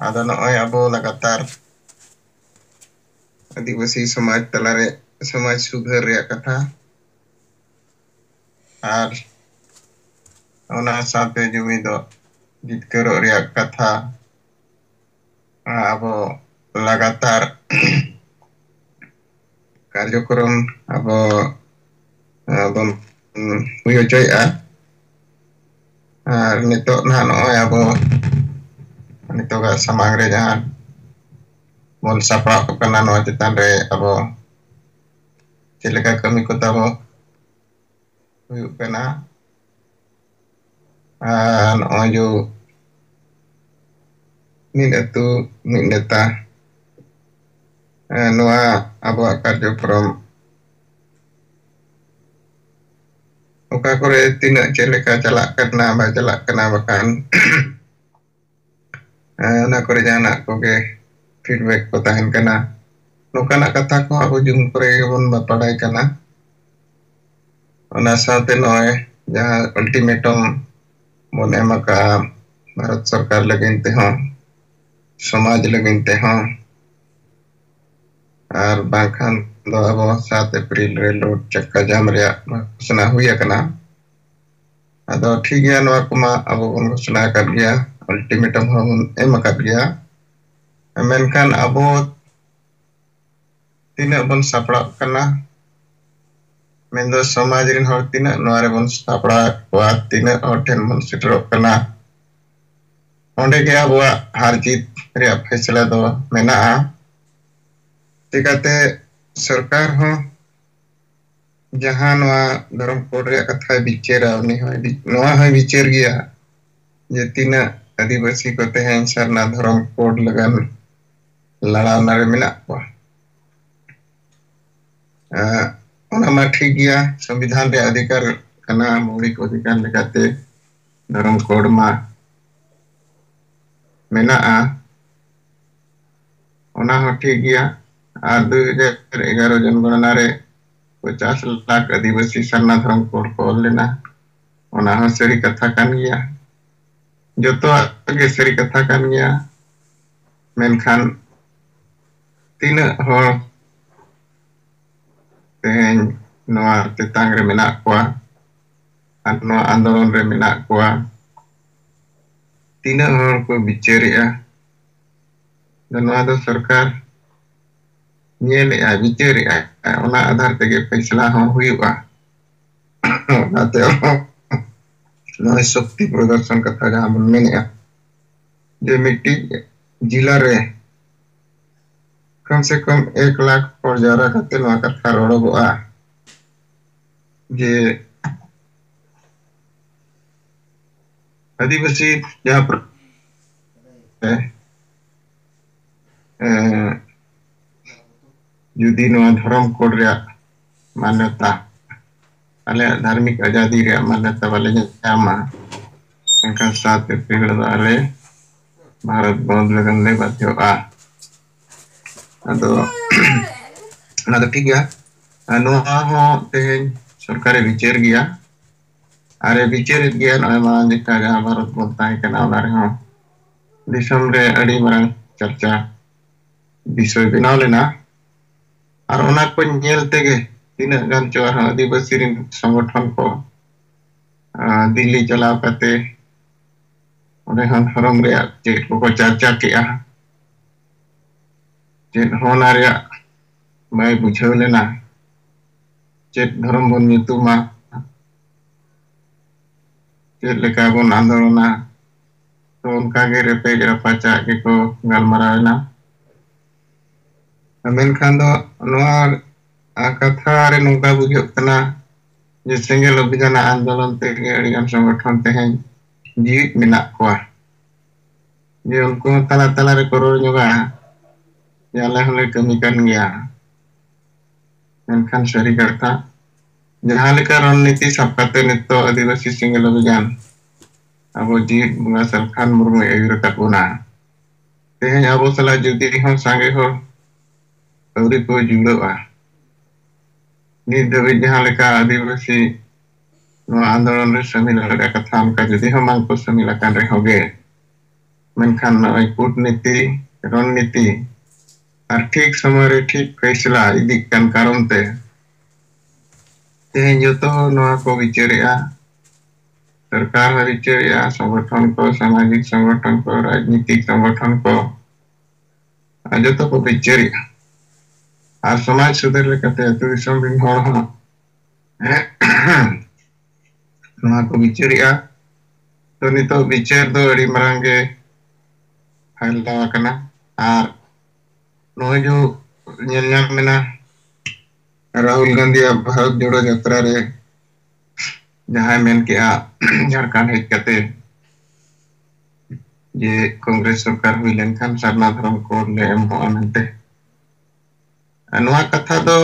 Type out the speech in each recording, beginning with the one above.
ᱟᱫᱚ ᱱᱚᱜᱼᱚᱭ ᱟᱵᱚ ᱞᱟᱜᱟᱛᱟᱨ ᱟᱹᱫᱤᱵᱟᱹᱥᱤ ᱥᱚᱢᱟᱡᱽ ᱛᱟᱞᱟᱨᱮ ᱥᱚᱢᱟᱡᱽ ᱥᱩᱫᱷᱟᱹᱨ ᱨᱮᱭᱟᱜ ᱠᱟᱛᱷᱟ ᱟᱨ ᱚᱱᱟ ᱥᱟᱶᱛᱮ ᱡᱩᱢᱤᱫᱚᱜ ᱡᱤᱛᱠᱟᱹᱨᱚᱜ ᱨᱮᱭᱟᱜ ᱠᱟᱛᱷᱟ ᱟᱵᱚ ᱞᱟᱜᱟᱛᱟᱨ ᱠᱟᱨᱡᱚᱠᱨᱚᱢ ᱟᱵᱚ ᱵᱚᱱ ᱦᱩᱭ ᱦᱚᱪᱚᱭᱮᱫᱼᱟ ᱟᱨ ᱱᱤᱛᱚᱜ ᱱᱟᱦᱟᱜ ᱱᱚᱜᱼᱚᱭ ᱟᱵᱚ ᱱᱤᱛᱚᱜᱟᱜ ᱥᱟᱢᱟᱝ ᱨᱮ ᱡᱟᱦᱟᱸ ᱵᱚᱱ ᱥᱟᱯᱲᱟᱣ ᱠᱟᱱᱟ ᱱᱚᱣᱟ ᱪᱮᱛᱟᱱ ᱨᱮ ᱟᱵᱚ ᱪᱮᱫ ᱞᱮᱠᱟ ᱠᱟᱹᱢᱤ ᱠᱚ ᱛᱟᱵᱚ ᱦᱩᱭᱩᱜ ᱠᱟᱱᱟ ᱟᱨ ᱱᱚᱜᱼᱚᱭ ᱡᱮ ᱢᱤᱫ ᱟᱹᱛᱩ ᱢᱤᱫ ᱱᱮᱛᱟ ᱱᱚᱣᱟ ᱟᱵᱚᱣᱟᱜ ᱠᱟᱨᱡᱚᱠᱨᱚᱢ ᱚᱠᱟ ᱠᱚᱨᱮ ᱛᱤᱱᱟᱹᱜ ᱪᱮᱫ ᱞᱮᱠᱟ ᱪᱟᱞᱟᱜ ᱠᱟᱱᱟ ᱵᱟᱭ ᱪᱟᱞᱟᱜ ᱠᱟᱱᱟ ᱵᱟᱠᱷᱟᱱ ᱚᱱᱟ ᱠᱚᱨᱮ ᱡᱟᱦᱟᱱᱟᱜ ᱠᱚᱜᱮ ᱯᱷᱤᱰᱵᱮᱠ ᱠᱚ ᱛᱟᱦᱮᱱ ᱠᱟᱱᱟ ᱱᱚᱝᱠᱟᱱᱟᱜ ᱠᱟᱛᱷᱟ ᱠᱚ ᱟᱵᱚ ᱡᱩᱢ ᱠᱚᱨᱮ ᱜᱮᱵᱚᱱ ᱵᱟᱰᱟᱭ ᱠᱟᱱᱟ ᱚᱱᱟ ᱥᱟᱶᱛᱮ ᱱᱚᱜᱼᱚᱭ ᱡᱟᱦᱟᱸ ᱟᱞᱴᱤᱢᱮᱴᱟᱢ ᱵᱚᱱ ᱮᱢ ᱟᱠᱟᱜᱼᱟ ᱵᱷᱟᱨᱚᱛ ᱥᱚᱨᱠᱟᱨ ᱞᱟᱹᱜᱤᱫ ᱛᱮᱦᱚᱸ ᱥᱚᱢᱟᱡᱽ ᱞᱟᱹᱜᱤᱫ ᱛᱮᱦᱚᱸ ᱟᱨ ᱵᱟᱝᱠᱷᱟᱱ ᱫᱚ ᱟᱵᱚ 7 ᱮᱯᱨᱤᱞ ᱨᱮ ᱞᱳᱰ ᱪᱟᱠᱟ ᱡᱟᱢ ᱨᱮᱭᱟᱜ ᱜᱷᱳᱥᱚᱱᱟ ᱦᱩᱭ ᱟᱠᱟᱱᱟ ᱟᱫᱚ ᱴᱷᱤᱠ ᱜᱮᱭᱟ ᱱᱚᱣᱟ ᱠᱚᱢᱟ ᱟᱵᱚ ᱵᱚᱱ ᱜᱷᱳᱥᱚᱱᱟ ᱟᱠᱟᱫ ᱜᱮᱭᱟ ᱟᱞᱴᱤᱢᱮᱴᱟᱢ ᱦᱚᱸᱵᱚᱱ ᱮᱢ ᱟᱠᱟᱫ ᱜᱮᱭᱟ ᱢᱮᱱᱠᱷᱟᱱ ᱟᱵᱚ ᱛᱤᱱᱟᱹᱜ ᱵᱚᱱ ᱥᱟᱯᱲᱟᱜ ᱠᱟᱱᱟ ᱢᱮᱱᱫᱚ ᱥᱚᱢᱟᱡᱽ ᱨᱮᱱ ᱦᱚᱲ ᱛᱤᱱᱟᱹᱜ ᱱᱚᱣᱟ ᱨᱮᱵᱚᱱ ᱥᱟᱯᱲᱟᱣ ᱠᱚᱣᱟ ᱛᱤᱱᱟᱹᱜ ᱦᱚᱲ ᱴᱷᱮᱱ ᱵᱚᱱ ᱥᱮᱴᱮᱨᱚᱜ ᱠᱟᱱᱟ ᱚᱸᱰᱮ ᱜᱮ ᱟᱵᱚᱣᱟᱜ ᱦᱟᱨ ᱡᱤᱛ ᱨᱮᱭᱟᱜ ᱯᱷᱮᱥᱞᱟ ᱫᱚ ᱢᱮᱱᱟᱜᱼᱟ ᱪᱤᱠᱟᱹᱛᱮ ᱥᱚᱨᱠᱟᱨ ᱦᱚᱸ ᱡᱟᱦᱟᱸ ᱱᱚᱣᱟ ᱫᱷᱚᱨᱚᱢ ᱠᱳᱰ ᱨᱮᱭᱟᱜ ᱠᱟᱛᱷᱟᱭ ᱵᱤᱪᱟᱹᱨᱟ ᱩᱱᱤ ᱦᱚᱸ ᱱᱚᱣᱟ ᱦᱚᱸᱭ ᱵᱤᱪᱟᱹᱨ ᱜᱮᱭᱟ ᱡᱮ ᱛᱤᱱᱟᱹᱜ ᱟᱹᱫᱤᱵᱟᱹᱥᱤ ᱠᱚ ᱛᱮᱦᱮᱧ ᱥᱟᱨᱱᱟ ᱫᱷᱚᱨᱚᱢ ᱠᱳᱰ ᱞᱟᱜᱟᱱ ᱞᱟᱲᱟᱣᱱᱟ ᱨᱮ ᱢᱮᱱᱟᱜ ᱠᱚᱣᱟ ᱚᱱᱟ ᱢᱟ ᱴᱷᱤᱠ ᱜᱮᱭᱟ ᱥᱚᱝᱵᱤᱫᱷᱟᱱ ᱨᱮᱭᱟᱜ ᱚᱫᱷᱤᱠᱟᱨ ᱠᱟᱱᱟ ᱢᱳᱣᱞᱤᱠ ᱚᱫᱷᱤᱠᱟᱨ ᱞᱮᱠᱟᱛᱮ ᱫᱷᱚᱨᱚᱢ ᱠᱳᱰ ᱢᱟ ᱢᱮᱱᱟᱜᱼᱟ ᱚᱱᱟ ᱦᱚᱸ ᱴᱷᱤक ᱜᱮᱭᱟ ᱟᱨ 2011 ᱡᱚᱱᱜᱚᱱᱚᱱᱟ ᱨᱮ 50 लाख आदिवासी सरना धर्म कोड को ऑल लेना ᱚᱱᱟ ᱦᱚᱸ ᱥᱟᱹᱨᱤ ᱠᱟᱛᱷᱟ ᱠᱟᱱ ᱜᱮᱭᱟ ᱡᱚᱛᱚᱣᱟᱜ ᱜᱮ ᱥᱟᱹᱨᱤ ᱠᱟᱛᱷᱟ ᱠᱟᱱ ᱜᱮᱭᱟ ᱢᱮᱱᱠᱷᱟन ᱛᱤᱱᱟᱹᱜ ᱦᱚᱲ ᱛᱮᱦᱮᱧ ᱱᱚᱣᱟ ᱛᱮᱛᱟᱝ ᱨᱮ ᱢᱮᱱᱟᱜ ᱠᱚᱣᱟ ᱟᱨ ᱱᱚᱣᱟ आंदोलन ᱨᱮ ᱢᱮᱱᱟᱜ ᱠᱚᱣᱟ ᱛᱤᱱᱟᱹᱜ ᱦᱚᱲ ᱠᱚ ᱵᱤᱪᱟᱹᱨᱮᱜᱼᱟ ᱱᱚᱣᱟ ᱫᱚ ᱥᱚᱨᱠᱟর ᱧᱮᱞᱮᱜᱼᱟᱭ ᱵᱤᱪᱟᱹᱨᱮᱜᱼᱟᱭ ᱚᱱᱟ आधार तेगे फैसला ᱦᱚᱸ ᱦᱩᱭᱩᱜᱼᱟ ᱚᱱᱟᱛᱮ नॉय शक्ति प्रदर्शन कथा जहां बन मेनेगा जे मिट्टी जिला रे कम से कम 1 लाख और जारा करते नवा कथा रोड़ोगोआ जे आदिवासी जहां पर जुदी नवा धर्म कोड रे मान्यता अले धार्मिक आजादी रे मान्यता वाले जामा इनका 7 अप्रैल वाले भारत बंद लगन ले बाध्योआ ᱟᱫᱚ ᱚᱱᱟ ᱫᱚ ᱴᱷᱤᱠ ᱜᱮᱭᱟ ᱱᱚᱣᱟ ᱦᱚᱸ ᱛᱮᱦᱮᱧ ᱥᱚᱨᱠᱟᱨᱮ ᱵᱤᱪᱟᱹᱨ ᱜᱮᱭᱟ ᱟᱨᱮ ᱵᱤᱪᱟᱹᱨᱮᱫ ᱜᱮᱭᱟ ᱱᱚᱜᱼᱚᱭ ᱢᱟᱲᱟᱝ ᱡᱮᱠᱟ ᱡᱟᱦᱟᱸ ᱵᱷᱟᱨᱚᱛ ᱵᱚᱱ ᱛᱟᱦᱮᱸ ᱠᱟᱱᱟ ᱚᱱᱟ ᱨᱮᱦᱚᱸ दिसम रे अड़ी मारंग चर्चा विषय बनाव लेना और ओना को नेल तेगे तीना गान चो आदिवासी रिन संगठन को दिल्ली चलाव कते ओने हम धर्म रे चेक को चर्चा केआ चेक होना रे बाय बुझाव लेना चेक धर्म बन नितुमा चेक लेका बन आंदोलना तो उनका गे रेपेज रपाचा के को गलमरावना मेनखान दो नोआ कथा रे नोका बुझो कना जे सेंगेल अभियान आंदोलन तेगे अड़िगान संगठन तेहें जीवित मेना कोआ जे उनको तला तला रे करोड़ जोगा याले हले कमी kan गया मेनखान सरी कथा जहां लेका रणनीति सब कते नितो आदिवासी सेंगेल अभियान अब जीवित बुंगा सरखान मुर्मु एगिर तकुना तेहें अब सला जुदी हम सांगे हो अवरी को जुड़ोआ नित दबि जहां लेका आदिवासी नो आंदोलन रे शामिल लगा कथा हमका जुदी हम को शामिल कान रे होगे मेनखान नय कूटनीति रणनीति और ठीक समय रे ठीक फैसला इदी कान कारण ते तेहें जोतो नोआ को विचारेआ सरकार है विचारेआ संगठन को सामाजिक संगठन को राजनीतिक संगठन को जोतो को विचारेआ और समाज सुधार लेकाते अतु दिसम रिन हर हो नोआ को विचारेआ तो नितो विचार दो अड़ी मरांगे फैलदा कना और नोय जो nyam mena राहुल गांधी भारत जोड़ो यात्रा रे जहां मेन के झारखंड हेज कते जे कांग्रेस सरकार हुई लेनखान सरना धर्म कोड ले एम होनते कथा दो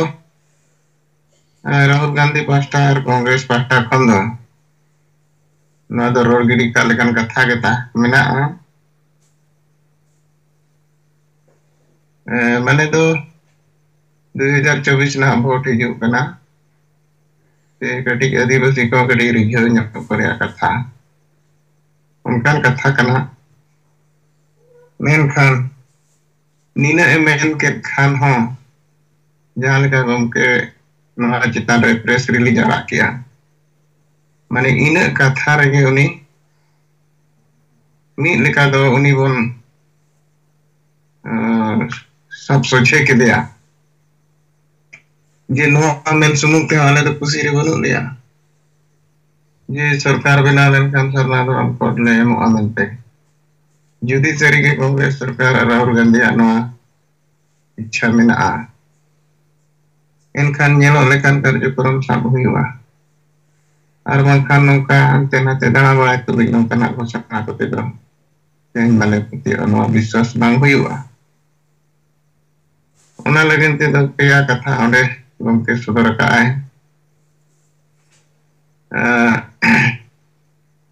राहुल गांधी पास्टा और कांग्रेस पास्टा खन दो रोड गिडी का लेकन कथा गेता मेना माने दो 2024 ना वोट हिजू कना ते कटी आदिवासी को कटी रिझाव ᱧᱚᱜ ᱠᱚᱨᱮ कथा उनकान कथा कना मेनखान नीना एमेन के खान हो जहां लेका गमके नोआ चितान रे प्रेस रिलीज आड़ा किया माने इन कथा रेगे उनी मी लेका दो उनी बोन सब सोचे के दिया जे नोआ मेन सुमुक ते आले तो कुसी रे बनु लिया जे सरकार बना लेनखान सरना धर्म कोड ले एम आमेनते जुदी सरी के कांग्रेस सरकार राहुल गांधी नोआ इच्छा मेना एनखान ñelo लेखान कार्यक्रम साब हुआ और बांखान नौका अंते नाते दाना बड़ा तुलिज नौकाना घोषणा कोते दो तेन माने प्रति नोआ विश्वास बांग हुआ उना लगन ते दो पेया कथा ओंडे गमके सदर काए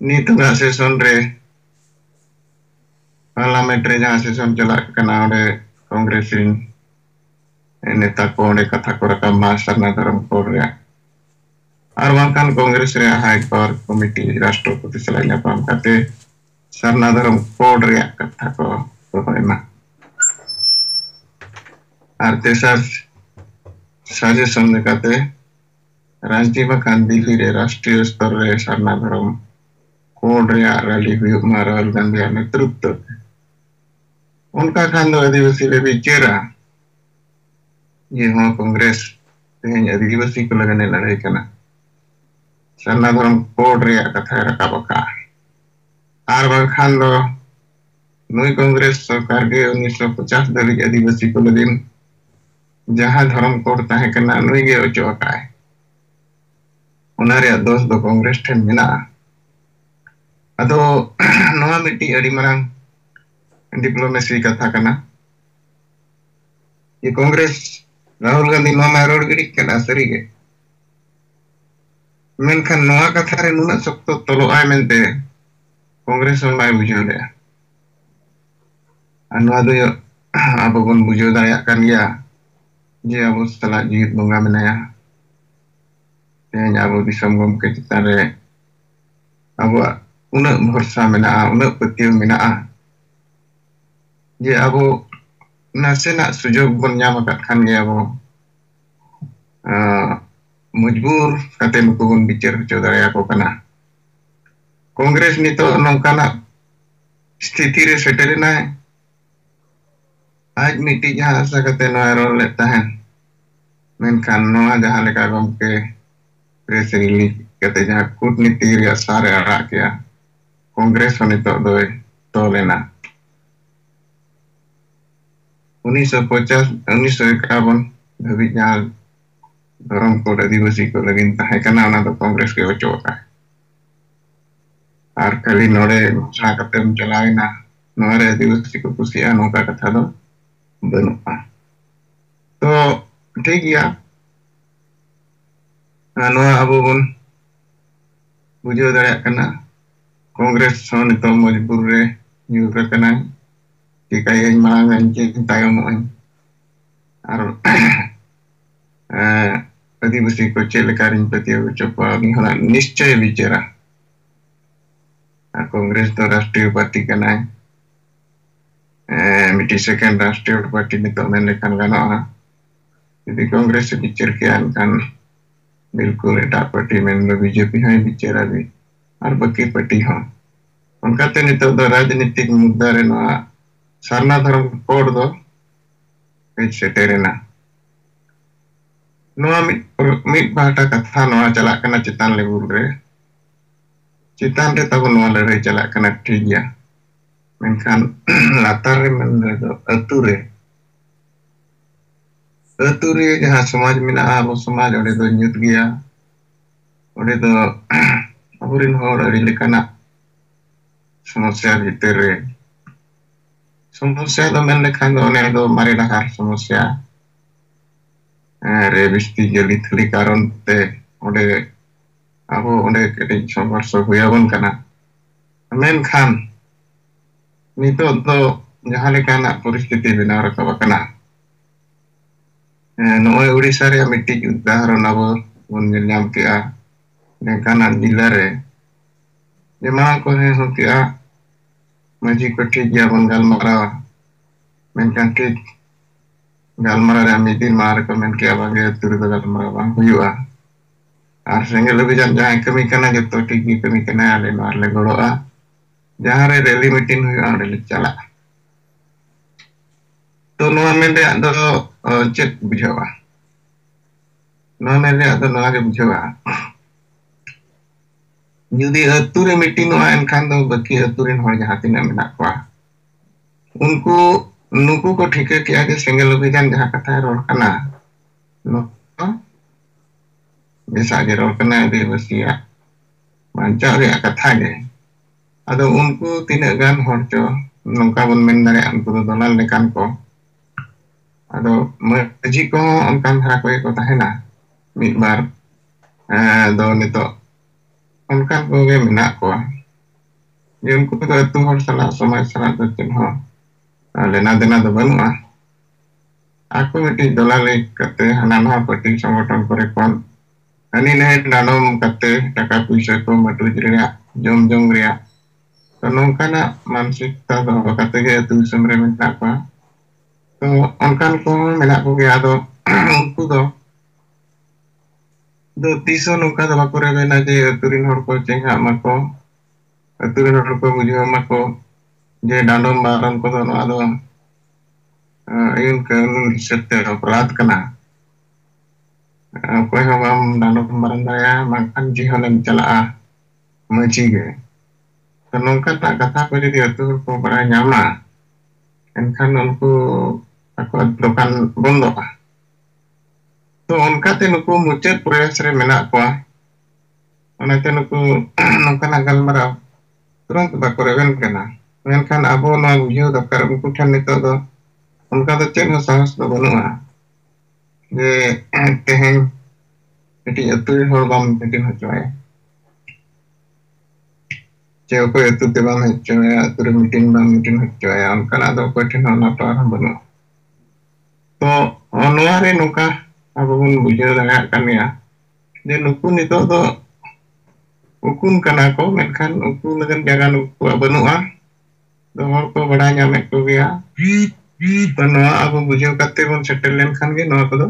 नीतुगा सेशन रे पार्लियामेंट रे जहां सेशन चला कना ओंडे कांग्रेस रिन नेता को ओंडे कथा को रका सरना धर्म कोड रे और बांखान कांग्रेस रे हाई पावर कमिटी राष्ट्रपति सलाह ᱧᱟᱯᱟᱢ काते सरना धर्म कोड रे कथा को होयमा और तेसर सजेशन लेकाते रांची बखान दिल्ली रे राष्ट्रीय स्तर रे सरना धर्म कोड रे रैली हुई राहुल गांधी नेतृत्व उनका खान दो आदिवासी रे विचारा ये हो कांग्रेस तेहें आदिवासी को लगने लड़ाई कना सरना धर्म कोड रे कथा रका बका और बखान दो नुई कांग्रेस सरकार के 1950 दलित आदिवासी को लगिन जहां धर्म कोड ताहे कना नुई गे ओचो अकाय उनारे दोष दो कांग्रेस ठेन मेना अदो नोआ मिट्टी अड़ी मरांग डिप्लोमेसी कथा कना ये कांग्रेस राहुल गांधी नोआ रोड गिडी कना सरी गे मेनखान नोआ कथा रे नुना सख्तो तलो आय मेनते कांग्रेस बाय बुझाव ले नोआ दो अब बन बुझाव दाया कान गया जे अब सला जीत बंगा मेनाया तेहें अब दिसम गमके चितान रे अब उन भरसा मेना उन पतिव मेना जे अब नासेना सुजोग बन नाम खान गया अब मजबूर काते नुको बन बिचार हो दाया को कना कांग्रेस नितो नौकाना स्थिति रे सेटरना आज मिट्टी जहां आशा काते नोआ रोल लेता है मेनखान नोआ जहां लेका गमके प्रेस रिलीज काते जहां कूटनीति रे सारे आड़ा किया कांग्रेस नितो दो तो लेना 1951 धाबी जहां धर्म कोड आदिवासी को लगिन ताहे कना ना तो कांग्रेस के ओचो का और खाली नोड़े घोषणा कतेम चलावेना नोरे आदिवासी को कुसिया नौका कथा दो बनुआ तो ठीक गया नोआ अब बन बुझाव दाड़ा कना कांग्रेस हो नितो मजबूर रे ᱧᱩᱨ कना चिकाय मांग अंचे तायम और आदिवासी को चेलकारिन पतियो चपा निश्चय विचारा कांग्रेस तो राष्ट्रीय पार्टी कना Midi second Raष्ट्रीय पार्टी नितो men lekan ganoa. Jadi Kongres bicara kian kan बिल्कुल एटा पार्टी में बीजेपी है बिचारा भी और बाकी पार्टी हो उनका ते नितो दो राजनीतिक मुद्दा रे नोआ सारना धर्म कोड दो पेज सेटेरेना नोआ मिट बाटा कथा नोआ चला कना चितान लेबुल रे चितान रे तब नोआ लड़ाई चला कना ठीक गया मेनखान लातार रे मन दो अतुरे जहाँ समाज मिला अब समाज ओडे दो nyut गया ओडे दो aburin hor ari lekana समस्या भीतर रे समस्या दो men lekhan do ne do mari dahar समस्या रे बिस्ती जली थली कारण ते ओडे abo ओडे केटे संघर्ष हुयाबन kana मेनखान नितो दो जहाँ lekana परिस्थिति बेनाव rakab kana नोए उड़ीसा रे मिट्टी उदाहरण अब बन nyam किया ढेंकानाल जिला रे जमा को है हो किया मजी को ठीक गया बन गालमारावा मेनखान ठीक गालमारा रे मिदिन मार को मेन किया बागे तुर दो गालमारा बांग हुयुआ आर सेंगल अभियान जहाँ कमी कना जतो ठीक गी कमी कना आले मार ले गड़ोआ जहाँ रे रैली मीटिंग हुयुआ ओंडे ले चला तो नोआ में रे आदो चेक बुझावा नोआ में रे आदो नोआ के बुझावा जुदी अतुरे मीटिंग नोआ एनखान दो बाकी अतुरेन हर जहाँ तिना मेना कोआ उनको नुकु को ठीक है किया के सेंगल अभियान जहाँ कथा रोड कना नो बेसा के रोड कना दे बसिया बांचा रे कथा गे अदो उनको तिना गान हर चो नोका बन मेन दारे उनको दो दलाल लेकान को अदो मजी को उनकान धारा को तहेना मिद बार दो नितो उनकान को गे मेना को जे उनको तो अतु हर सला समाज सला तो चिन्ह लेना देना दो बनुआ aku miti dolale kate hanana pati संगठन करे kon ani ne danom kate taka puisa ko matu jria jom jom ria to nongkana मानसिकता दो kate ge tu semre menta ko तो onkan ko mena ko ge ado unku do tiso nongka do bakore bena je aturin hor ko cengha mako aturin hor ko bujho mako je danom baran ko do ado ayun kanun sette अपराध कना कोई हम दानो कमरन दया माkan जिहलन चला मची गे तो नongka tak kata ko jadi atur ko bara nyama एनखान उनको ako dokan bondo तो उनका ते नुकु मुचाद प्रयास रे मेना को ओनाते नुकु नongkana galmarao तुरंत बाको रेबेन कना मेनखान abo ना बुझो दरकार उनको ठन नितो दो उनका तो चेन साहस तो बनुआ जे तेहें मिटी अतु हर बाम मिटिंग होचोय जे को अतु ते बाम होचोय अतु मिटिंग होचोय उनका दो को ठन ना पार बनु तो नोआरे नुका abo bun बुझो दगा कनिया जे नुकु नितो दो ukun kana ko मेनखान उकु लगन जगह नुकु बनुआ दो हर को बड़ा ᱧᱟᱢᱮ को गया तो नोआ अब बुझो कते बन सेटल लेन खान गे नोआ को दो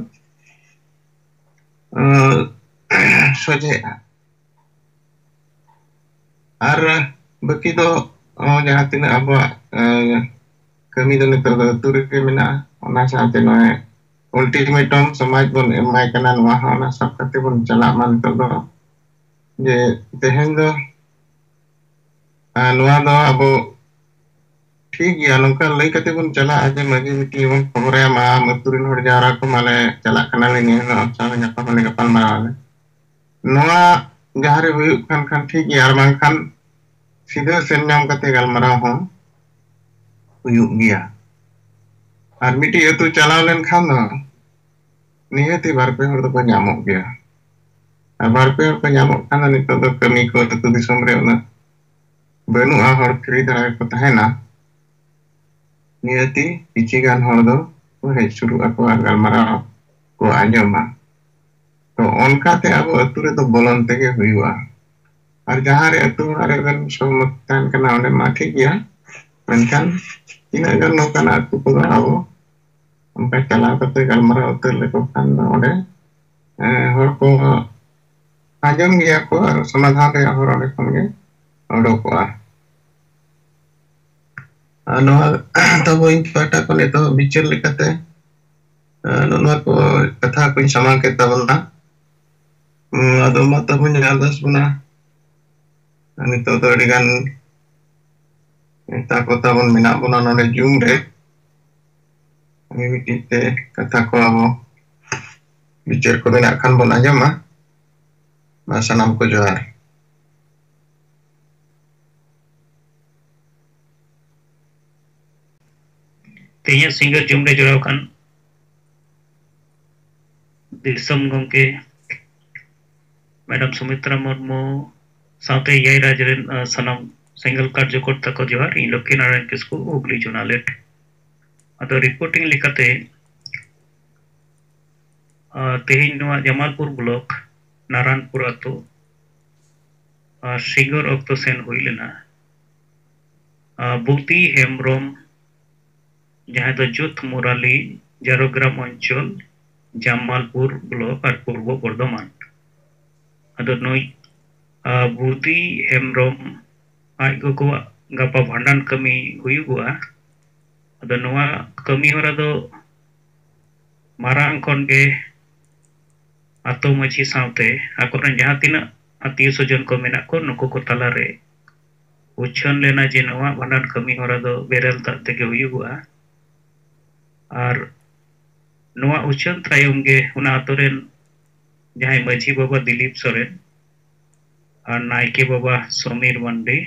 सोजे आर बाकी दो जहाँ तीन अब कमी दो नितो दो तुर के मेना ओना साथे नोए अल्टीमेटम समाज बन एमाय कना नोआ ओना सब कते बन चला मान तो दो जे तेहेन दो नोआ दो अब ठीक गया नौका लई कते बन चला आजे मजी मिटी बन खबर है मा मतुरिन हर जारा को माले चला कना ले ने अच्छा गपा माले गपाल माराले नोआ जहाँ रे हुई खान ठीक गया और मांखान सीधा सेन नाम कते गालमारा हो हुई गया और मिटी अतु चलाव लेन खान दो नियति बारपे हर दो को ᱧᱟᱢᱚᱜ गया और बारपे हर को ᱧᱟᱢᱚᱜ खान नितो दो कमी को अतु दिसम रे उना बनुआ हर फ्री धरा को तहेना नियति किचिगान हर दो को हेज शुरू ako ar galmara को आंजमा तो उनका ते अब अतु रे तो बोलन तेगे हुआ और जहाँ रे अतु रे बन समतन कना ओने मा ठीक गया Menkan ina gan nokana aku pengau sampai calaw kate galmarau utar leko kan ode hor ko ajam gya ko ar samadhan re hor ode kon ge odokoa ano tabo in pata ko neto bichar lekate nonwa ko katha ko samang ke tabona ado mata punya alas buna nito to dengan takot tabon minak buna node jung re ini kata ko abo bicar ko minak kan bon aja mah masa nam ko johar Tehnya singer jumre juraw kan Dilsam gomke Madam Sumitra Murmu साथे यही राजरेन सनम single कार्यकर्ता को जोहार इन लक्ष्मी नारायण किस्कू उगली जोनालेट अदो reporting लिखते तेहिन नवा Jamalpur block Narayanpur अतो singer अक्तो Sen हुई लेना बुक्ति हेमब्रम जहाँ तो जुथ मुराली जारोग्राम अंचल जमालपुर ब्लॉक और पूर्व बर्धमान अदो नई बुद्धी हेमब्रम आज को गपा भांडन कमी हुई हुआ अदो नवा कमी होरा दो मारांग कोन के आतो मची सावते आकोरन जहाँ तीना आत्मीय स्वजन को मेना को नुको को तलारे उच्छन लेना जे नवा भांडन कमी होरा दो बेरल तक के हुई हुआ और नवा उच्छन तायम गे उना आतोरेन जहाँ मजी बाबा दिलीप सोरेन और नायके बाबा समीर मंडी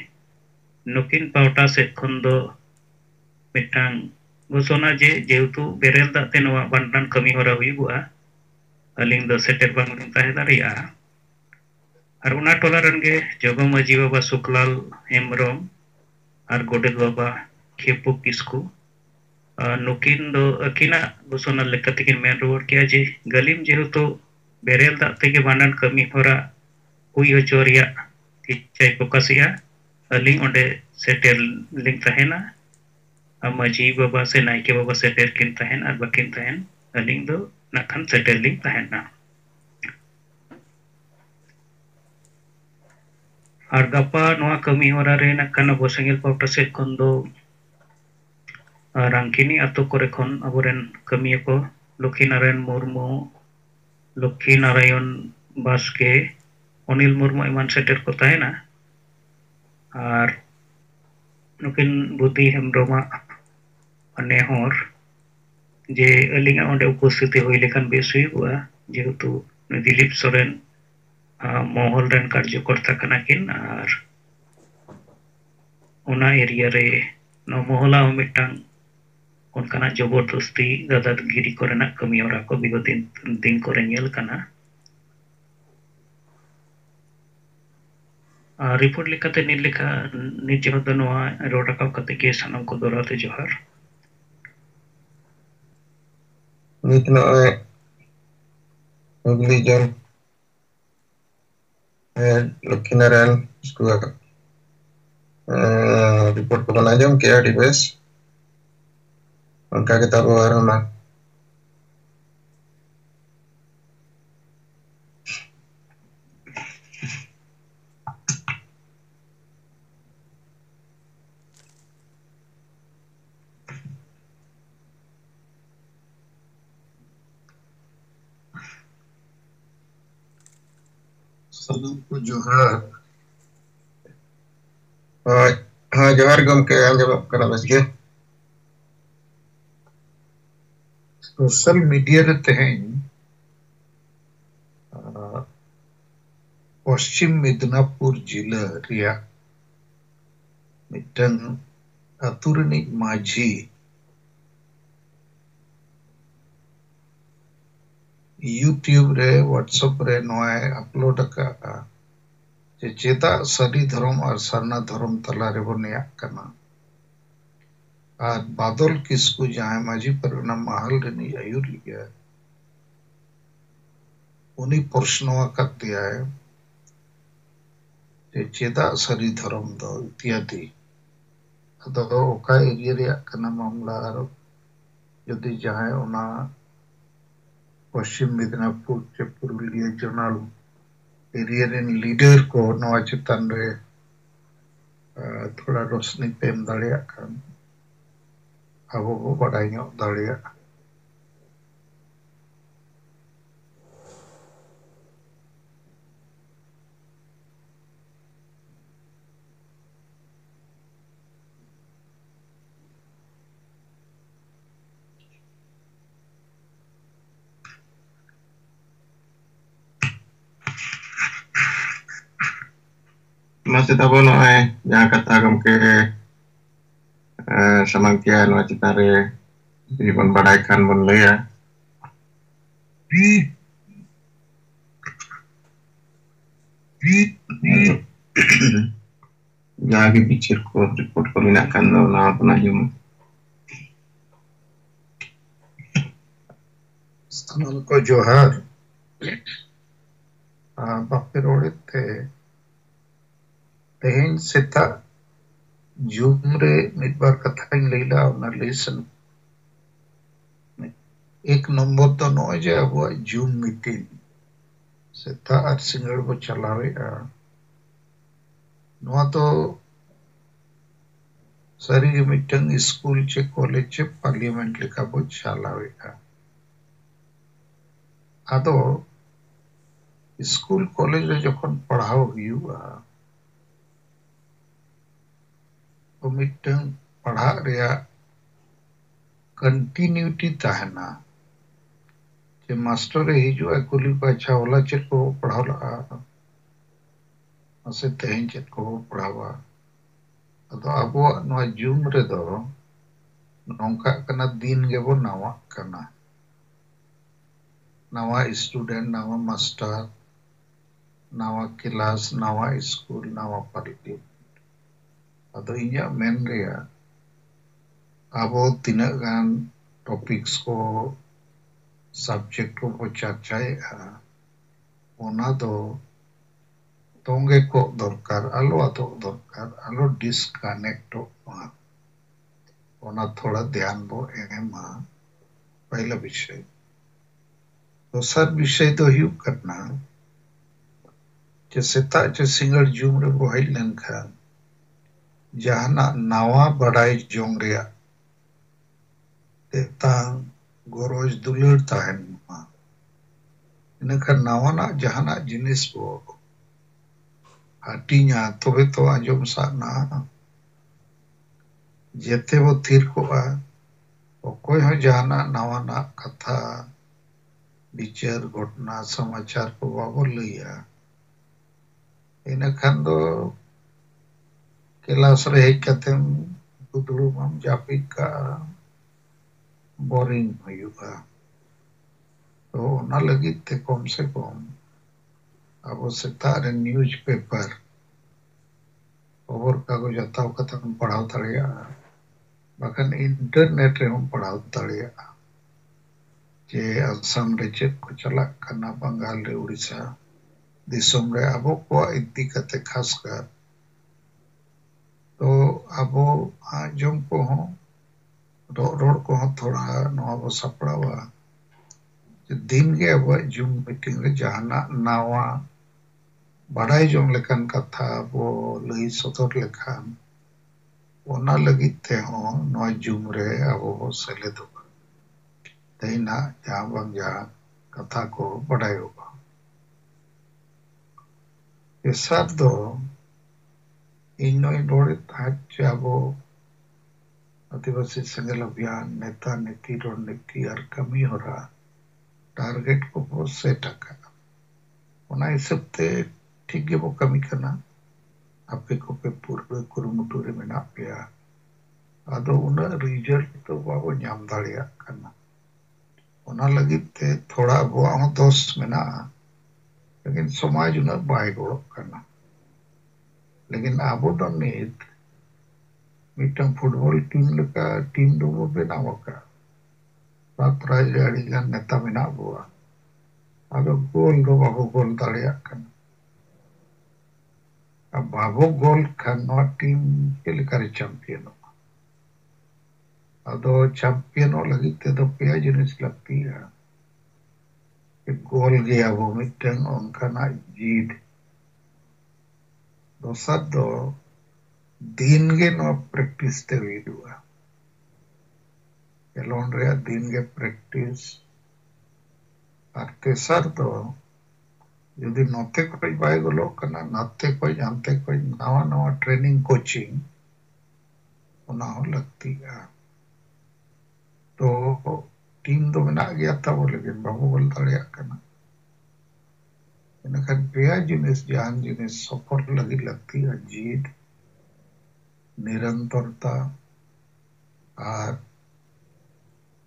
नुकिन पावटा से खंदो मिटांग घोषणा जे जेहेतु बेरल दाते नवा भांडन कमी होरा हुई हुआ अलिंग दो सेटर बांगलिंग ताहे दारिया और उना टोला रनगे जोगो मजी बाबा सुकलाल हेमब्रम और गोडेल बाबा खेपू किस्कू नुकिन दो अकिना घोषणा लेकतिकिन मेन रोड किया जे गलिम जेहेतु बेरल दाते के भांडन कमी होरा हुई होचोरिया इच्छा प्रकाशिया अलिंग ओंडे सेटर लिंक तहेना मजी बाबा से नायके बाबा सेटर किन तहेन और बकिन तहेन अलिंग दो नाखन सेटर लिंक तहेना और गपा नवा कमी होरा रे नाखन अबो सेंगेल पावटा से खन दो रांकिनी अतो करे खन अबोरेन कमी को लक्ष्मी नारायण मुर्मू लक्ष्मी नारायण बास्के अनिल मुर्मू एमान सेटर को तहेना और नुकिन बुद्धि हेमब्रमा नेहर जे अलिंगा ओंडे उपस्थिति हुई लेखन बेस हुई हुआ जेहेतु दिलीप सोरेन मोहल रन कार्यकर्ता कना किन और उना एरिया रे नो मोहला मिटांग उनकाना जबरदस्ती दादागिरी कोरेना कमी होरा को विगत दिन कोरे नेल कना रिपोर्ट लिखाते निल लिखा निज हद नवा रोडा कते के सनम को दोराते जोहार nit no ugli jon lukhi narayan isku report ko bana jam ke adi bes उनका किताब वगैरह में सलाम को जोहार हाँ जोहार गम के अंजम करा बस के सोशल मीडिया रे तेहेन पश्चिम मिदनापुर जिला रिया मिटन अतुरनी माझी यूट्यूब रे व्हाट्सएप रे नोए अपलोड का जे चेता सरी धर्म और सरना धर्म तला रे बनिया कना और बादल किसको जहाँ माझी पर महल रनी आयुर लिया उन्हीं प्रश्नों का दिया है जे चेता सरी धर्म दो इत्यादि ᱟᱫᱚ ᱚᱠᱟ ᱮᱨᱤᱭᱟ ᱨᱮᱭᱟᱜ ᱠᱟᱱᱟ ᱢᱟᱢᱞᱟ ᱟᱨ ᱡᱩᱫᱤ ᱡᱟᱦᱟᱸᱭ ᱚᱱᱟ ᱯᱚᱥᱪᱤᱢ ᱢᱮᱫᱽᱱᱟᱯᱩᱨ ᱥᱮ Purulia zonal area rain leader को नवा चितान रे थोड़ा रोशनी पे एम दाड़िया खान आबो बो बाडाय ᱧᱚᱜ दाड़िया Masih tahu no yang kata gomke samangkia no citare di bon badai kan bon leya jagi pikir ko report ko minakan no na pernah jum sanam ko johar bape rode te tehin seta jumre midbar kathain leila ona listen एक number तो नॉय जे अब zoom meeting सेता और single बो चलावे नवा तो सारी के मीटिंग स्कूल चे कॉलेज चे पार्लियामेंट लेका बो चलावे आदो स्कूल कॉलेज रे जखन पढ़ाओ हुआ तो मीटिंग पढ़ा रेया कंटिन्यूटी ताहना जे मास्टर हिजुआ कुली को अच्छा होला चेक को पढ़ावला असे तेहिं चेक को पढ़ावा अदो अबो नवा जूम रे दो नौका कना दिन गेबो नावा कना नावा स्टूडेंट नावा मास्टर नावा क्लास नावा स्कूल नावा पार्टी अदो इnya मेन रेया अबो तिना गान टॉपिक्स को सब्जेक्ट को चर्चाएगा ओना दो तोंगे को दरकार आलो आतो दरकार आलो डिस्कनेक्ट होगा ओना थोड़ा ध्यान बो एमा पहला विषय दोसर विषय तो ही करना जैसे ता जो सिंगल जूम रे बो हाइलन खान जहाना नावा बड़ाई जोंग रिया तेता गोरोज दुलर ताहन इनका नावाना जहाना जिनिस बो hatinya tobe to anjom sana jete bo thir koa okoy ho jahana nawana katha bichar घटना समाचार को बाबो लैया ina khan do kelas re hej katem dudurumam japik ka boring huyuga to ona lagit te kom se kom abo setar newspaper खबर कागज हताव कथा हम पढ़ाव दाड़िया बाकन internet रे हम पढ़ाव दाड़िया जे असम रे चेक को चला कना बंगाल रे उड़ीसा दिसम रे अबो को इद्दी कते खास कर तो अबो आजम को हो रोड को हो थोड़ा नवा सपड़ावा दिन के अब जूम मीटिंग रे जहाना नावा बाडाई जोंग लेखान कथा बो लई सदर लेखान ओना लगित ते हो नवा जूम रे अबो बो सेलेदो तेना जहां बंग जहां कथा को बाडाई होगा एसार दो इन्नोई रोड़े ताच अबो आदिवासी संगल अभियान नेता नीति रणनीति और कमी हो रहा टारगेट को बो सेट का ओना हिसाब ते ठीक गे बो कमी करना आपे को पे पूर्व कुरुमुटु रे मेना पेया आदो उना रिजल्ट तो बाबो ᱧᱟᱢ दाड़िया करना ओना लगित ते थोड़ा बो आम दोष मेना लेकिन समाज उना बाय गोड़ो करना लेकिन आबो दो नित मिटन फुटबॉल टीम लेका टीम दो बो बनाव का प्राइज अड़ी गान नेता मेना बुआ आदो गोल दो बाबो गोल दाड़िया करना अब बाबो गोल खान टीम के लेकर चैंपियन अदो चैंपियनों लगी ते दो पेया जिनिस लगती है कि गोल गया वो मिट्टन उनका ना जीत दोसर दो दिन गे नो प्रैक्टिस ते हुआ एलोन रे दिन गे प्रैक्टिस और तेसर दो यदि नोते कोई बाय गलो कना नाते कोई जानते कोई नवा नवा ट्रेनिंग कोचिंग उना हो लगती है तो टीम दो बना गया था वो लेकिन बाबू बोल दड़िया कना इनखान पेया जिनिस जान जिनिस सफर लगी लगती है जीत निरंतरता और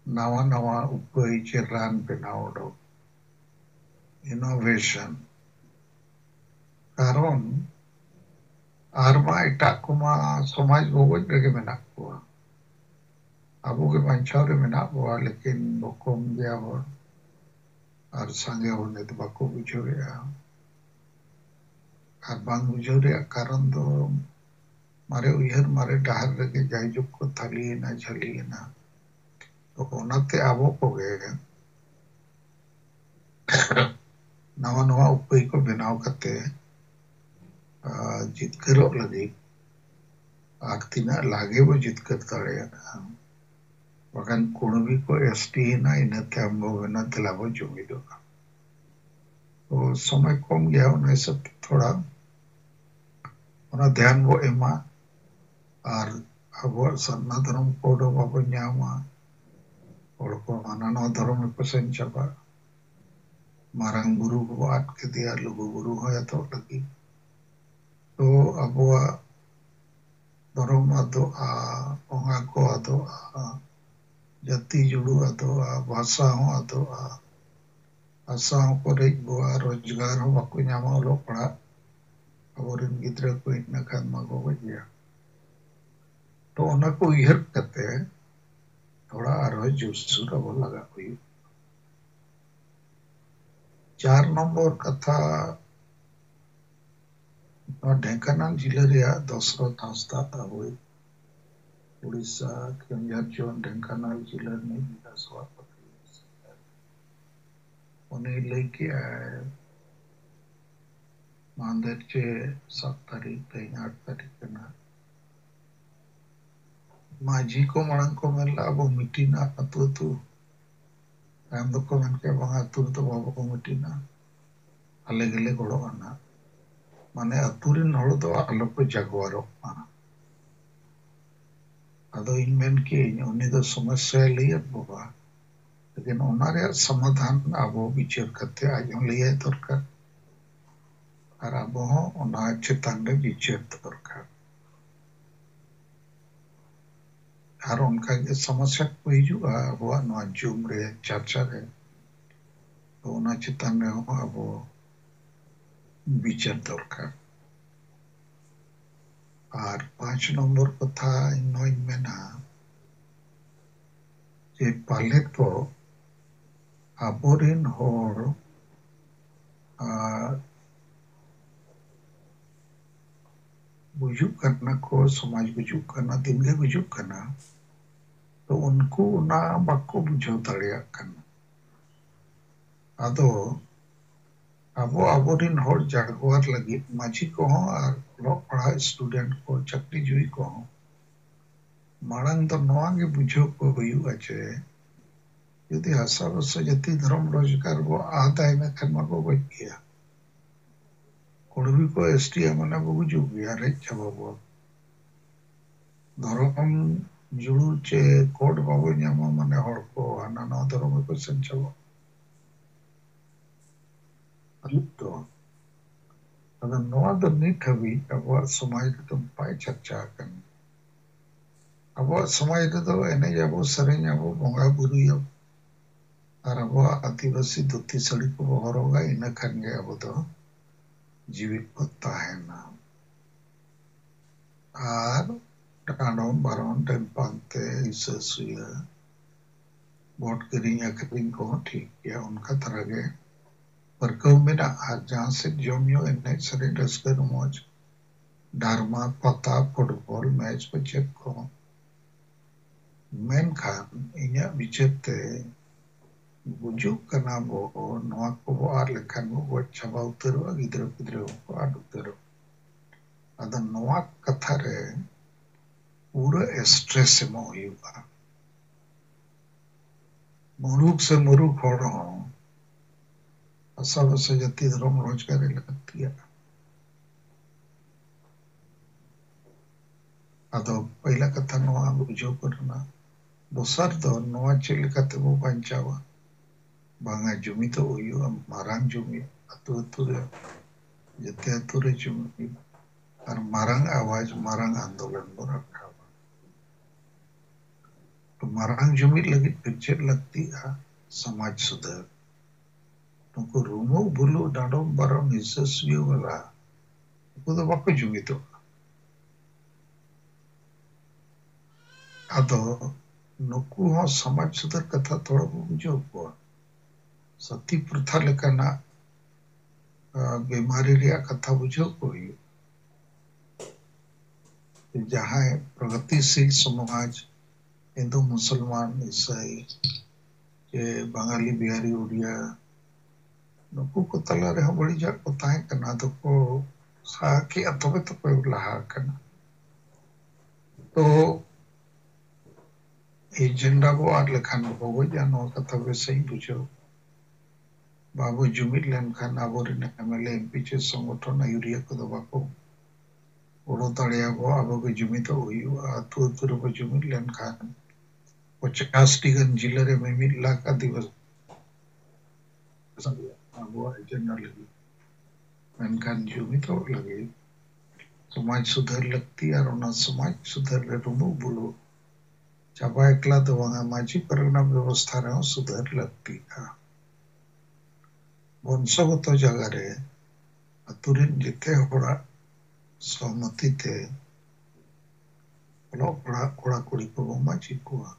नवा नवा उपाय चे रान बनाओ दो इनोवेशन कारण आरमा एटाक कुमा समाज गोगोज रेगे मेना कुआ अबो के बांचाव रे मेना कुआ लेकिन बकोम गया हो और संगे होने तो बको बुझो रे और बांग बुझो रे कारण दो मारे उयहर मारे डहर रेगे जायजुक को थली ना झली ना तो ओनाते आबो को गे नवा नवा उपाय को बनाव करते जितकरो लगी आगतिना लागे वो जितकर दड़ेया बगन कुणबी को एसटी ना इनते अम्बो बना दिलावो जुमिदो तो समय कम गया उन्हें सब थोड़ा उन्हें ध्यान वो एमा और अब सन्ना धर्म कोडो बाबू न्यामा और को अनानो धर्म में पसंद चबा मारंग गुरु को आट के दिया लघु गुरु होया तो लगी तो अब वो धर्म अदो ओंगा को अदो जाति जुड़ू अदो भाषा हो अदो आशा हो को रेज बुआ रोजगार हो बाकु न्यामा लो पड़ा अब इन गिद्रा को इतना खान मांगो बजिया तो उन्हें को इहर करते हैं थोड़ा आरोह जुस्सुरा वो लगा हुई 4 नंबर कथा ढेंकानाल जिले रिया दशरथ हांसदा हुई उड़ीसा केंद्रीय ढेंकानाल जिले में विधानसभा उन्हें लेके आए मांदेर चे 7 तारीख ते 8 तारीख कना माजी को मरंग को मेला अब मिटीना अतु तु राम दो को मन के बंगा अतु तो बाबू को मिटीना अले गले गोड़ो आना माने अतुरिन हड़ दो आलो को जागवारो अदो इन मेन के उन्हें दो समस्या लिया बाबा लेकिन उन्हारे समाधान आबो विचार करते आजों लिया दरकार और आबो उन्हारे चेतान रे विचार दरकार और उनका के समस्या को हिजुआ आबो नवा जूम रे चर्चा रे तो उन्हा चेतान रे आबो विचार दरकार और 5 नंबर कथा नोई मेना जे पाले तो आबोरिन होर बुजुक करना को समाज बुजुक करना दिन के बुजुक करना तो उनको ना बाको बुझो दड़िया करना अदो आबो आबोरिन होर जागवार लगी माजी को हो और लोग पढ़ा स्टूडेंट को चक्री जुई को हो मारंग तो नवा के बुझो को हुई अच्छे यदि हसा बसा जति धर्म रोजगार वो आता है मैं खन्मा को बच गया कुड़बी को एसटी मना को बुझो गया रे चबाबो धर्म जुड़ू चे कोड बाबू न्यामा मने हड़ को आना ना धर्म को संचबो तो अगर नवा तो निट हवी अब समाज तो पाए चर्चा कर अब समाज तो एने जाबो सरें जाबो बोंगा बुरु यो और अब आदिवासी धोती साड़ी को हरोगा इन खान गए अब तो जीवित पत्ता है ना और डांडों बारों टेन पांते इसे सुया बोट करिंग करिंग को ठीक किया उनका तरह के पर कब मेरा आज जहाँ से जोमियो इन्हें सरे डस्कर मौज डारमा पता फुटबॉल मैच बच्चे को Menkan inya bijete bujuk kana bo noa ko bo ar lekan bo go chaba utero gidra ko ad utero ada noa kathare pura stress emo huyuga muruk se muruk hor ho asa basa jati dharam rozgar laktiya ado पहिला katha noa bujau karna dosar do noa chel lekate bo banchawa banga jumi to huyu marang jumi atu re jete atu re jumi ar marang awaj marang andolan bo rakhawa तो marang jumi lagi picture लगती है समाज सुधार तुमको रूमो बुलो डाडो बारो निसस्वी वाला तुमको तो बाको jumi तो अतो नुकु हो समाज सुधार कथा थोड़ा बुझो को सती प्रथा लेकना बीमारी रिया कथा बुझो को जहाँ प्रगतिशील समाज हिंदू मुसलमान ईसाई के बंगाली बिहारी उड़िया नुकु को तला रे बड़ी जा को ताए कना तो को साकी अतबे तो को लहा कना तो एजेंडा को आर लेखान को जानो कथा वे सही बुझो बाबू जुमित लेन खान आबोरे ने एमएलए एमपी चे संगठन यूरिया को दबा को ओरो तड़िया को आबो के जुमित हुई अतु अतु रो जुमित लेन खान 50 जिले रे में 1 लाख दिवस आबो एजेंडा लगी मेनखान जुमित लगी समाज सुधार लगती और ना समाज सुधार रे रुमु बुलो चाबा एकला तो वहां माजी परगना व्यवस्था रे सुधार लगती है वंशगत जगह रे अतुरिन जिते होड़ा सहमति थे ᱚᱞᱚᱜ ᱯᱟᱲᱦᱟᱜ ᱠᱚᱲᱟ ᱠᱩᱲᱤ ᱠᱚ ᱢᱟᱹᱪᱤ ᱠᱚᱣᱟ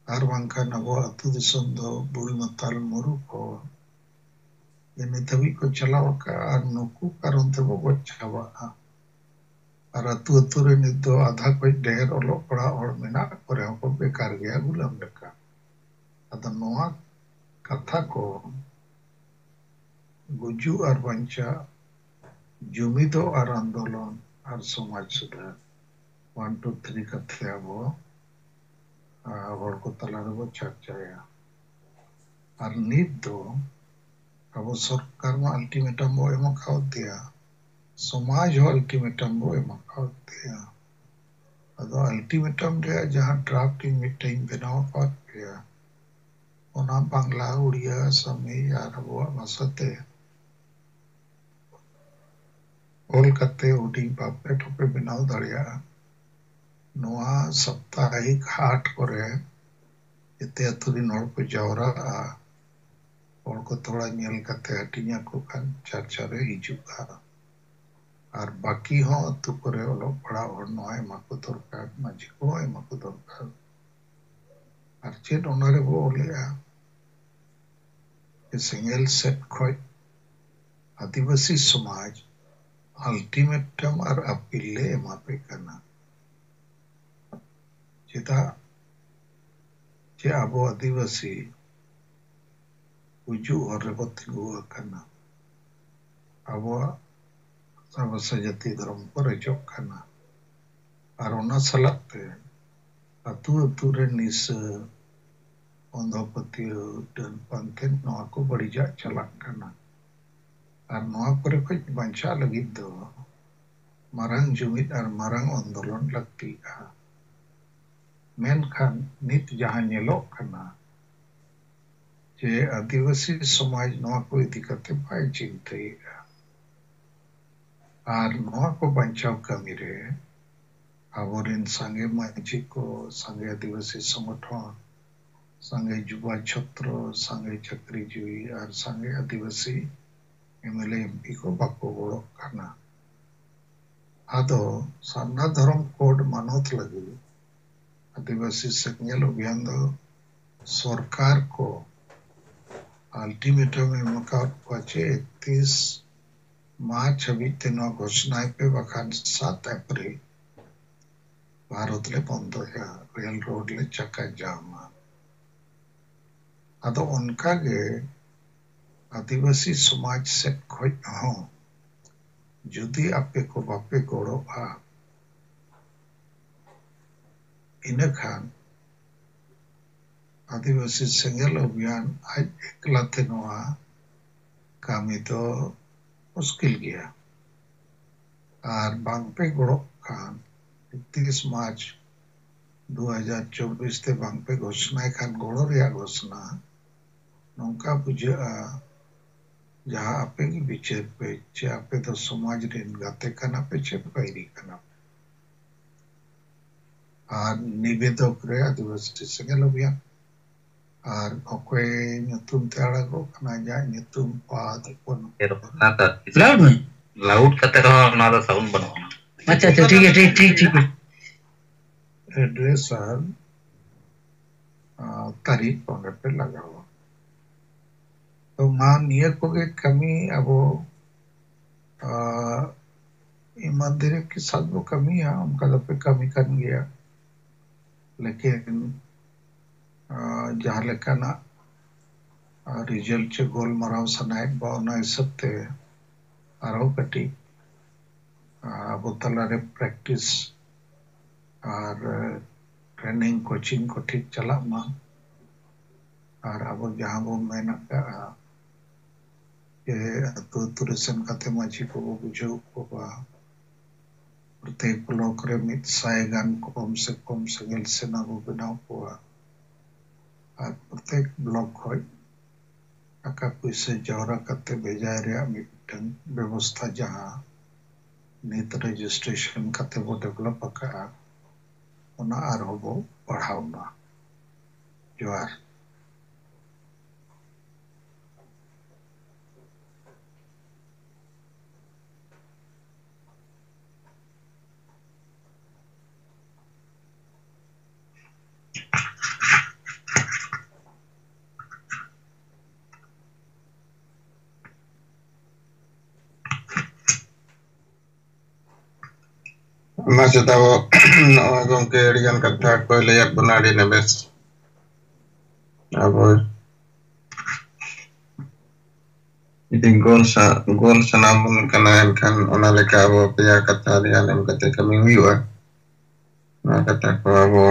ᱟᱨ ᱵᱟᱝᱠᱷᱟᱱ ᱟᱵᱚ ᱟᱹᱛᱩ ᱫᱤᱥᱚᱢ ᱫᱚ ᱵᱩᱲᱤ ᱢᱟᱛᱟᱞ ᱢᱩᱨᱩᱠ ᱦᱚᱲ ᱱᱤᱛ ᱫᱷᱟᱹᱵᱤᱡ ᱠᱚ ᱪᱟᱞᱟᱣ ᱟᱠᱟᱜᱼᱟ ᱟᱨ ᱱᱩᱠᱩ ᱠᱟᱨᱚᱱ ᱛᱮᱵᱚ ᱜᱚᱡ ᱪᱟᱵᱟᱜᱼᱟ ᱟᱨ ᱟᱹᱛᱩ ᱟᱹᱛᱩ ᱨᱮ ᱱᱤᱛ ᱫᱚ ᱟᱫᱷᱟ ᱠᱷᱚᱡ ᱰᱷᱮᱨ ᱚᱞᱚᱜ ᱯᱟᱲᱦᱟᱜ ᱦᱚᱲ ᱢᱮᱱᱟᱜ ᱠᱚ ᱨᱮᱦᱚᱸ ᱠᱚ ᱵᱮᱠᱟᱨ ᱜᱮᱭᱟ ᱜᱩᱞᱟᱹᱢ ᱞᱮᱠᱟ ᱟᱫᱚ ᱱᱚᱣᱟ ᱠᱟᱛᱷᱟ ᱠᱚ ᱜᱩᱡᱩᱜ ᱟᱨ ᱵᱟᱧᱪᱟᱜ ᱡᱩᱢᱤᱫᱚᱜ ᱟᱨ आंदोलन और समाज सुधार 1 2 3 कथे आबो हर को तला रे चर्चाया और नित दो अब सरकार में अल्टीमेटम बो एम खाओ दिया समाज हो अल्टीमेटम बो एम खाओ दिया अदो अल्टीमेटम रे जहां ड्राफ्टिंग मीटिंग बनाओ कर दिया ओना बांग्ला उड़िया समी यार वो भाषाते ओल कते उडी बापे ठोपे बनाओ दड़िया नोआ साप्ताहिक हाट करे इते अतुरिन हर को जावरा और को थोड़ा नेल कते हटिया को खान चर्चा रे हिजुगा और बाकी हो अतु करे ओलो पड़ा और नोय माको दरकार माजी को माको दरकार और चेत ओनारे वो ओलेया सिंगल सेट खोय आदिवासी समाज अल्टीमेटम और अपील ले एमापे करना चेता चे आबो आदिवासी उजू और रेबतिगु करना आबो सबसे जति धर्म पर रजोक करना और ओना सलाते अतु अतु रे निस अंधपति डन पंथेन नोआ को बड़ी जा चलाक करना और नोआ करे कुछ बंचा लगी दो marang jumit ar marang आंदोलन लगती है मेनखान नित जहां nyelok kana जे आदिवासी समाज नोआ को इदी करते पाए चिंतईगा और नोआ को बंचाव कमी रे आबोरिन संगे मांझी को संगे आदिवासी संगठन संगे युवा छत्र संगे चक्रीजीवी और संगे आदिवासी एमएलए एमपी को बाको बड़ो करना आदो सामना धर्म कोड मानोत लगी आदिवासी सेंगेल अभियान दो सरकार को अल्टीमेटम में मकाउट पहुंचे 31 मार्च अभी तेनो घोषणा पे बखान 7 अप्रैल भारत ले बंदोया रेल रोड ले चक्का जामा अदो उनका गे आदिवासी समाज से खोज हो जुदी आपे को बापे गोड़ो आ इन खान आदिवासी सेंगेल अभियान आज एकला थे नोआ kami तो मुश्किल गया और बांग पे गोड़ो खान 31 मार्च 2024 ते बांग पे घोषणा खान गोड़ो रिया घोषणा नौका बुझा जहाँ आपे की बिचर पे चे आपे तो समाज रिन गाते कना पे चे पैरी कना और निवेदक रे आदिवासी सेंगेल अभियान और okay nyutum te arago kana ja nyutum pa pun nata loud में loud kate रहो नादा साउंड बनाओ अच्छा अच्छा ठीक है ठीक है एड्रेस और तारीख होने पे लगा हुआ तो मान ये को के कमी अब ईमानदारी के साथ वो कमी है उनका तो पे कमी कर गया लेकिन जहाँ लेकिन रिजल्ट चे गोल मराव सनाइक बावना इसते आरो कटी अब तलारे प्रैक्टिस और ट्रेनिंग कोचिंग को ठीक चला मा और अब जहाँ वो मैंने कहा कि तो तुरसन कते माची को वो बुझो को प्रत्येक ब्लॉक रे मित सायगान कम से गल से ना वो बनाओ को और प्रत्येक ब्लॉक हो आका पैसे जौरा कते भेजा रे मिटन व्यवस्था जहाँ नीत रजिस्ट्रेशन कते वो डेवलप का उना आर वो बढ़ावना जोर masih tahu gongke rian kata ko lihat benar di nebes apa itu gol sanamun kana kan ona leka abo pia kata rian em kata kami wiwa na kata ko abo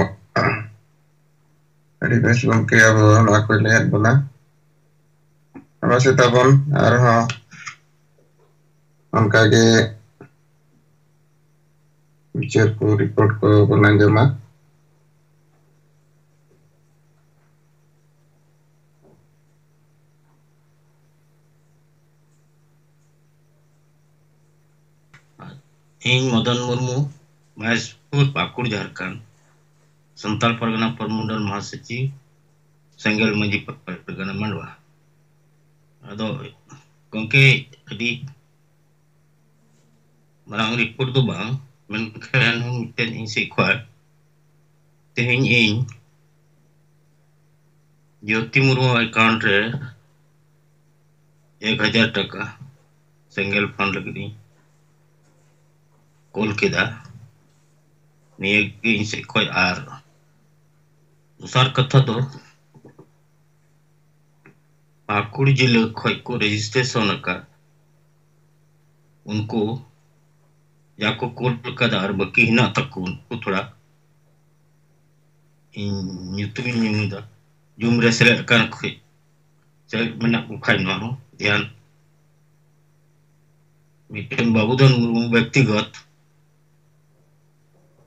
di bes gongke abo na ko lihat benar masih tahu arha angka ge bicar ko report ko penanjama ᱤᱧ ᱢᱚᱫᱚᱱ ᱢᱩᱨᱢᱩ ᱢᱚᱦᱮᱥᱯᱩᱨ ᱯᱟᱹᱠᱩᱲ ᱡᱷᱟᱲᱠᱷᱚᱸᱰ ᱥᱟᱱᱛᱟᱲ ᱯᱟᱨᱜᱟᱱᱟ ᱯᱨᱚᱢᱚᱱᱰᱚᱞ ᱢᱚᱦᱟᱥᱚᱪᱤᱵ ᱥᱮᱸᱜᱮᱞ ᱢᱟᱹᱡᱷᱤ ᱯᱟᱨᱜᱟᱱᱟ ᱢᱟᱱᱰᱣᱟ ᱟᱫᱚ ᱜᱚᱝᱠᱮ ᱟᱹᱰᱤ marang report do bang menkan miten ing sequal tehin ing Jyoti Murmu account re 1000 taka single fund lagi kol keda niye ing sequal ar usar katha do Pakur जिले खोई को registration का उनको या को कोलकाता बाकी हिना तक उनको थोड़ा nyutumin yung da yung reseller kan खोई चल मना को खाई नो ध्यान मिटन बाबूधन मुर्मू व्यक्तिगत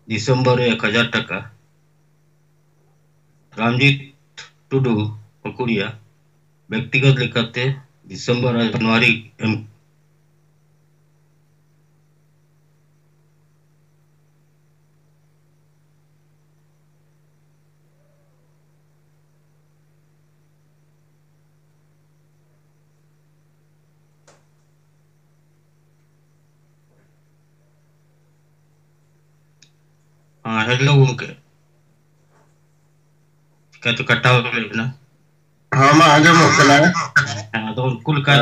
दिसंबर 1000 टका रामजीत टुडू पकुड़िया व्यक्तिगत लेखाते दिसंबर जनवरी एम हेलो उनके क्या तो कटा हो ना हाँ मा आजम कना हाँ तो कुल का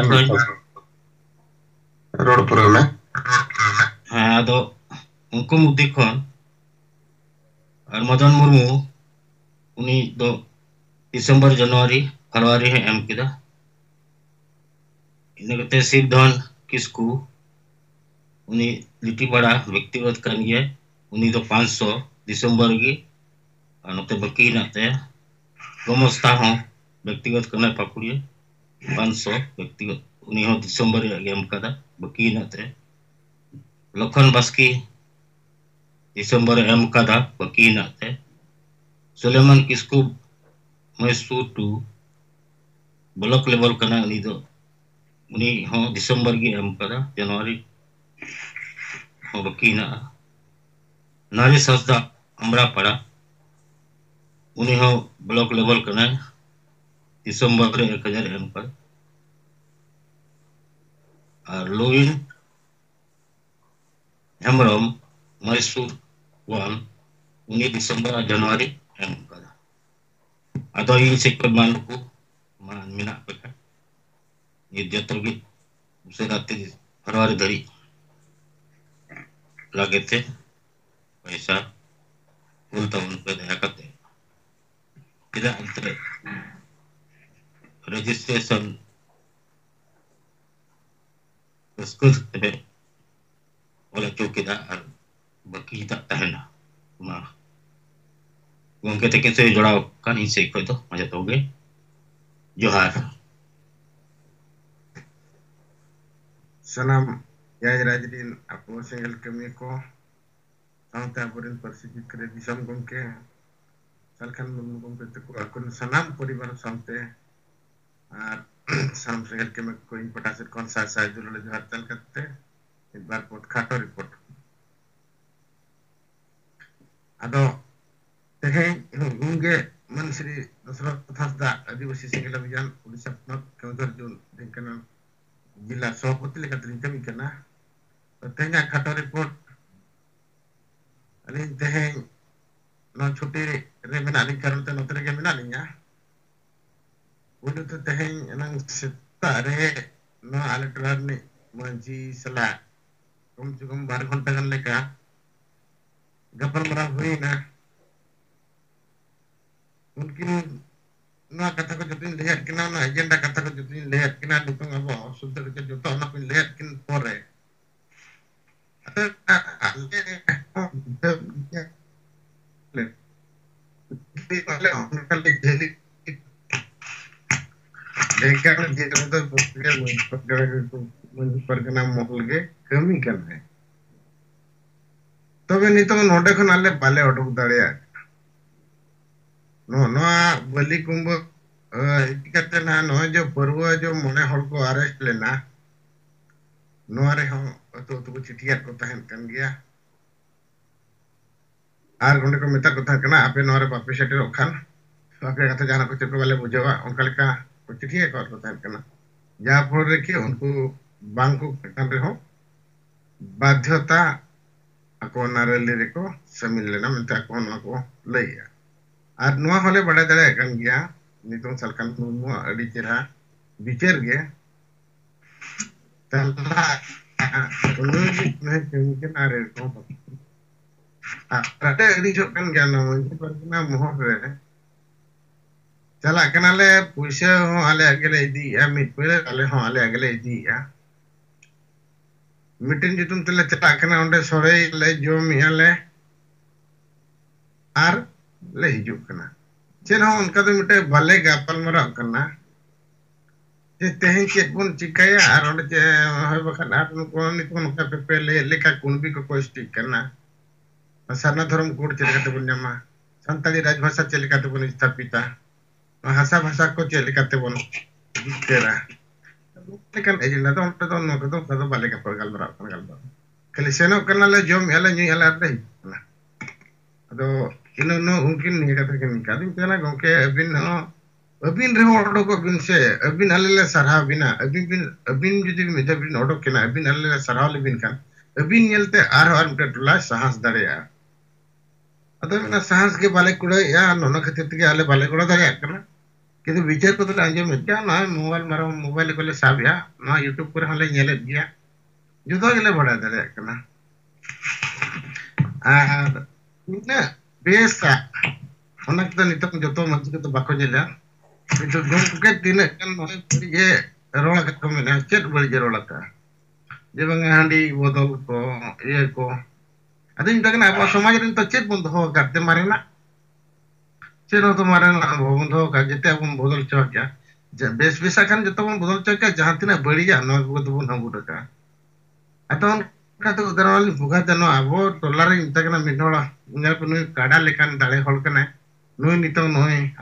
रोड पर में हाँ तो उनको मुद्दे कौन Ar Madan Murmu uni do Disember Januari Februari em kida. Ina kate Siddhan Kisku uni liti bada व्यक्तिगत kan gya uni do 500 Disember gi anote baki na te gomosta ho व्यक्तिगत kana pakuria 500 व्यक्तिगत uni ho Disember ya em kada baki na te Lokhan Baski Disember em kada baki na te Suleman Kisku Mysore to block level kana uni do uni ho Disember gi em kada Januari ho baki na Nari Sasda Amra pada uni ho block level kana Disember 1000 em kada ar Louin Hemrom Mysore 1 uni Disember Januari em kada ado in sekod manuku man mina peka ni jatogi userate Februari dari lagete paisa full tahun pada akate tidak entre registration skut tebe wala kita ar baki tak tahan ma gongke tekin saya jodaw kan inse ko to maja toge johar Sanam ya rajin aku single kami ko sampai apurin persegi kere disam gongke salkan mum gongke teku akun sanam poribar sampai sanam single kami ko imputasit kon sa julu le johar tal katte ibar pot khato report ado teheng gunge Mansri Dasrat Thasda Adivasi Single Abhiyan Odisha Ponot Keonjhar Jun Dhenkanal जिला सभापति लेखातलिं कमी कना तेहें खाटा report अलिं तेहें no छुट्टी रे मेना लिं कारण ते नोते रेगे मेना लिंया उदु तो तेहें नang सेता रे नो आले टोला नि मांझी सला कम से कम 12 घंटा गान लेका गपलमाराव हुईना mungkin nua kata ko jotin lihat kina na agenda kata ko jotin lihat kina dukung abo sudah ke joto na pin lihat kin pore Pargana मोहल के कमी कर रहे तबे नितो नोडे खन आले बाले ओडुक दाड़िया नो बलि कुंभ इतिकते ना नो जो पर्व जो मोने हर को अरेस्ट लेना नो रे हो तो चिठिया को तहन कन गया आर गोंडे को मेता को तहन कना आपे नो रे बापे सेटे रखान आपे कथा जाना को चेको वाले बुझेवा उनका लेका को चिठिया को तहन कना जा पर रे कि उनको बांग को कन रे हो बाध्यता ako narali रे को शामिल लेना मेता को ना को लैया আর নোয়া হলে বড় দাঁড়া কান গিয়া নিতং সালকান মুমু আডি চেরা বিচার গে তালা কোনোজি না কেমকে না রে তো আটা আডি জো কান গিয়া না মঞ্জি পারনা মোহর রে চালা কানালে পয়সা হো আলে আগলে ইদি আমি পরে আলে হো আলে আগলে ইদি মিটিং জিতুম তলে চালা কানা ওন্ডে সরে লে জমি আলে আর ले हिजुक कना चेन हो उनका तो मिटे भले गापल मरा कना जे तेहें चेक बन चिकाया आर ओंडे जे होय बखान आर नुको निको नुका पेपे लेका कुणबी को कोस्टिक कना सारना धर्म कोड चेलकाते बन ᱧᱟᱢᱟ संताली राजभाषा चेलकाते बन स्थापिता भाषा भाषा को चेलकाते बन तेरा लेकिन एजेंडा तो उनटे तो नुको तो कदो भले गापल गलमरा कना गलबा खाली सेनो कना ले जम एले ᱧᱩ एले आदे ना अदो ino no mungkin ni kata kan kadin kana gongke abin re odo ko bin se abin alele sarha bina abin judi meta bin odo kena abin alele sarha le bin kan abin yelte ar meta tula sahas dare ya ado na sahas ke bale kuda ya nono khatir ke ale bale kuda dare kana kidu bichar ko to anjam ja na mobile ko le sab ya na youtube पर hale nyele dia judo gele bada dare kana a besa ona kita nitok joto manci kita bako jela itu gongke tinak kan oleh beri rola ka komena chet beri rola ka je bang handi botol ko iya ko ada inta kan apa samaj rin to chet bond ho karte marina chet to marina bond ho ka jete abon bodol chok ya bes besa kan joto bon bodol chok ya jahan tina beri ya no ko to bon hamu ka atau kata udarawali buka jano abo dollar inta kana minola nyal punu kada lekan dale hol kana nui nitong nui